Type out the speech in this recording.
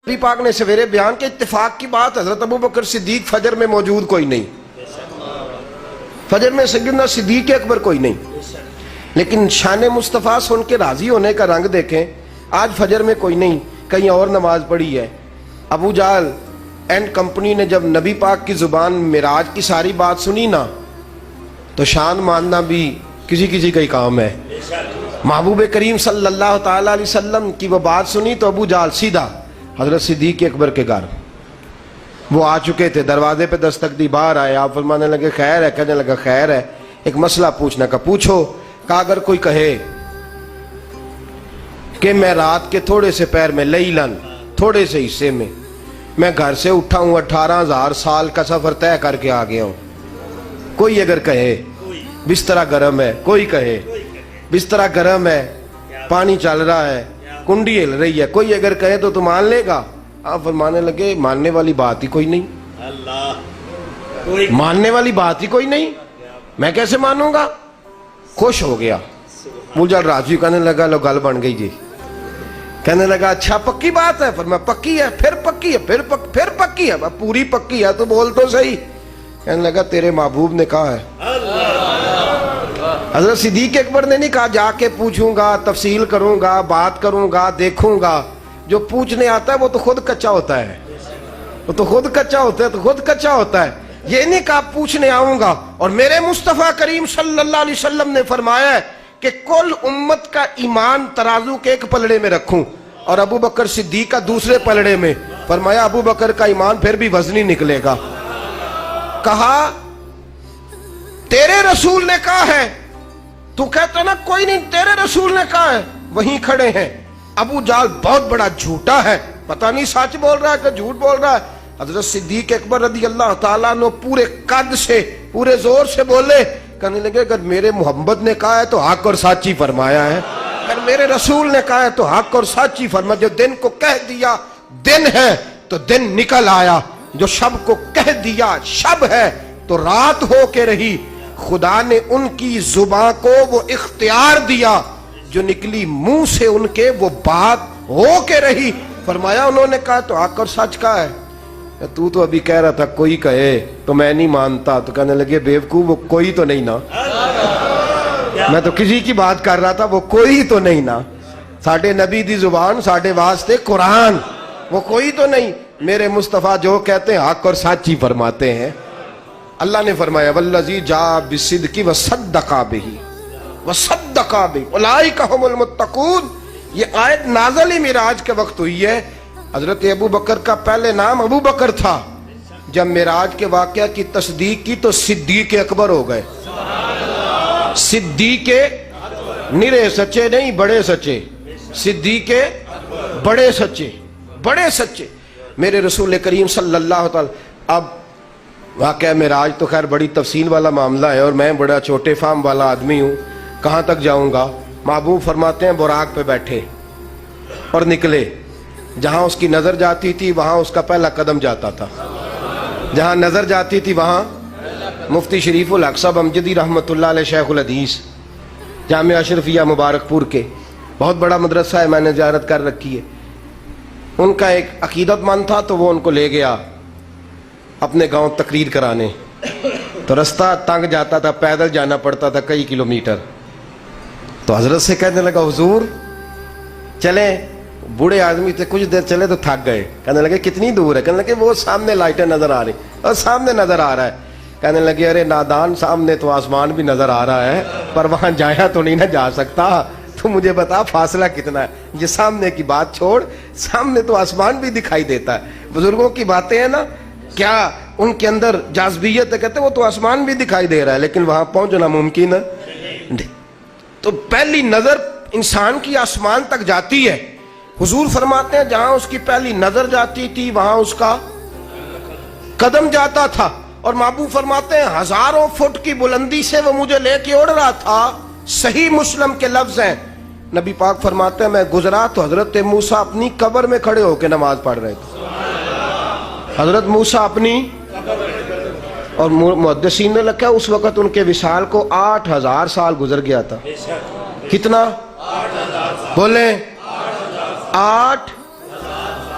نبی پاک نے سویرے بیان کے اتفاق کی بات حضرت ابو بکر صدیق فجر میں موجود کوئی نہیں، فجر میں سیدنا صدیق اکبر کوئی نہیں، لیکن شان مصطفیٰ سن کے راضی ہونے کا رنگ دیکھیں۔ آج فجر میں کوئی نہیں، کہیں اور نماز پڑھی ہے۔ ابو جہل اینڈ کمپنی نے جب نبی پاک کی زبان معراج کی ساری بات سنی نا تو شان ماننا بھی کسی کسی کا ہی کام ہے۔ محبوب کریم صلی اللہ تعالیٰ علیہ وسلم کی وہ بات سنی تو ابو جہل سیدھا حضرت صدیق اکبر کے گھر، وہ آ چکے تھے، دروازے پہ دستک دی، باہر آئے، آپ فرمانے لگے خیر ہے؟ کہنے لگا خیر ہے، ایک مسئلہ پوچھنا کا پوچھو۔ کہا اگر کوئی کہے کہ میں رات کے تھوڑے سے پیر میں لیلن تھوڑے سے حصے میں گھر سے اٹھا ہوں 18,000 سال کا سفر طے کر کے آ گیا ہوں، کوئی اگر کہے بسترا گرم ہے، کوئی کہے بسترا گرم ہے، پانی چل رہا ہے، کنڈی ہل رہی ہے، کوئی اگر کہے تو مان لے گا؟ آپ فرمانے لگے ماننے والی بات ہی کوئی نہیں، ماننے والی بات ہی کوئی نہیں، میں کیسے مانوں گا؟ خوش ہو گیا مجھے راضی، کہنے لگا لو گل بن گئی جی۔ کہنے لگا اچھا پکی بات ہے؟ فرمایا پکی ہے، پھر پکی ہے، پھر پکی ہے، پوری پکی ہے تو بول تو صحیح۔ کہنے لگا تیرے محبوب نے کہا ہے۔ حضرت صدیق اکبر نے نہیں کہا جا کے پوچھوں گا، تفصیل کروں گا، بات کروں گا، دیکھوں گا۔ جو پوچھنے آتا ہے وہ تو خود کچا ہوتا ہے، وہ تو خود کچا ہوتا ہے، تو خود کچا ہوتا ہے۔ یہ نہیں کہا پوچھنے آؤں گا۔ اور میرے مصطفیٰ کریم صلی اللہ علیہ وسلم نے فرمایا ہے کہ کل امت کا ایمان ترازو کے ایک پلڑے میں رکھوں اور ابو بکر صدیق کا دوسرے پلڑے میں۔ فرمایا ابو بکر کا ایمان پھر بھی وزنی نکلے گا۔ کہا تیرے رسول نے کہا ہے، تو کہتا نا کوئی نہیں، تیرے رسول نے کہا ہے۔ وہیں کھڑے ہیں ابو جہل بہت بڑا جھوٹا ہے، پتہ نہیں سچ بول رہا ہے کہ جھوٹ بول رہا ہے۔ حضرت صدیق اکبر رضی اللہ تعالیٰ عنہ پورے قد سے پورے زور سے بولے، کہنے لگے اگر میرے محمد نے کہا ہے تو حق اور سچ ہی فرمایا ہے، اگر میرے رسول نے کہا ہے تو حق اور سچ ہی فرمایا۔ جو دن کو کہہ دیا دن ہے تو دن نکل آیا، جو شب کو کہہ دیا شب ہے تو رات ہو کے رہی۔ خدا نے ان کی زبان کو وہ اختیار دیا جو نکلی منہ سے ان کے وہ بات ہو کے رہی۔ فرمایا انہوں نے کہا تو حق اور سچ کہا ہے۔ تو ابھی کہہ رہا تھا کوئی کہے تو میں نہیں مانتا، تو کہنے لگے بیوقوف وہ کوئی تو نہیں نا، میں تو کسی کی بات کر رہا تھا، وہ کوئی تو نہیں نا، ساڈے نبی دی زبان ساڈے واسطے قرآن، وہ کوئی تو نہیں۔ میرے مصطفیٰ جو کہتے ہیں حق اور سچ ہی فرماتے ہیں۔ اللہ نے فرمایا والذی جاء بالصدق وصدق بہ وصدق بہ اولئک ھم المتقون۔ یہ آیت نازل ہی معراج کے وقت ہوئی ہے۔ حضرت ابو بکر کا پہلے نام ابو بکر تھا، جب معراج کے واقعہ کی تصدیق کی تو صدیق اکبر ہو گئے۔ صدیق نرے سچے نہیں، بڑے سچے، صدیق بڑے سچے، بڑے سچے میرے رسول کریم صلی اللہ تعالی۔ اب واقعہ معراج تو خیر بڑی تفصیل والا معاملہ ہے اور میں بڑا چھوٹے فام والا آدمی ہوں، کہاں تک جاؤں گا؟ محبوب فرماتے ہیں براق پہ بیٹھے اور نکلے، جہاں اس کی نظر جاتی تھی وہاں اس کا پہلا قدم جاتا تھا، جہاں نظر جاتی تھی وہاں مفتی شریف الحق صاحب امجدی رحمۃ اللہ علیہ شیخ الحدیث جامعہ اشرفیہ مبارک پور کے، بہت بڑا مدرسہ ہے، میں نے زیارت کر رکھی ہے۔ ان کا ایک عقیدت مند تھا تو وہ ان کو لے گیا اپنے گاؤں تقریر کرانے، تو رستہ تنگ جاتا تھا، پیدل جانا پڑتا تھا کئی کلومیٹر۔ تو حضرت سے کہنے لگا حضور چلیں، بوڑھے آدمی تھے، کچھ دیر چلے تو تھک گئے، کہنے لگے کتنی دور ہے؟ کہنے لگے وہ سامنے لائٹیں نظر آ رہی، اور سامنے نظر آ رہا ہے۔ کہنے لگے ارے نادان، سامنے تو آسمان بھی نظر آ رہا ہے پر وہاں جایا تو نہیں نہ جا سکتا، تو مجھے بتا فاصلہ کتنا ہے؟ یہ سامنے کی بات چھوڑ، سامنے تو آسمان بھی دکھائی دیتا ہے۔ بزرگوں کی باتیں ہیں نا، کیا ان کے اندر جاذبیت ہے، کہتے وہ تو آسمان بھی دکھائی دے رہا ہے لیکن وہاں پہنچنا ممکن ہے۔ تو پہلی نظر انسان کی آسمان تک جاتی ہے۔ حضور فرماتے ہیں جہاں اس کی پہلی نظر جاتی تھی وہاں اس کا قدم جاتا تھا، اور محبوب فرماتے ہیں ہزاروں فٹ کی بلندی سے وہ مجھے لے کے اڑ رہا تھا۔ صحیح مسلم کے لفظ ہیں، نبی پاک فرماتے ہیں میں گزرا تو حضرت موسیٰ اپنی قبر میں کھڑے ہو کے نماز پڑھ رہے تھے، حضرت موسیٰ اپنی، اور محدثین نے لکھا اس وقت ان کے وصال کو 8,000 سال گزر گیا تھا۔ کتنا؟ بولیں 8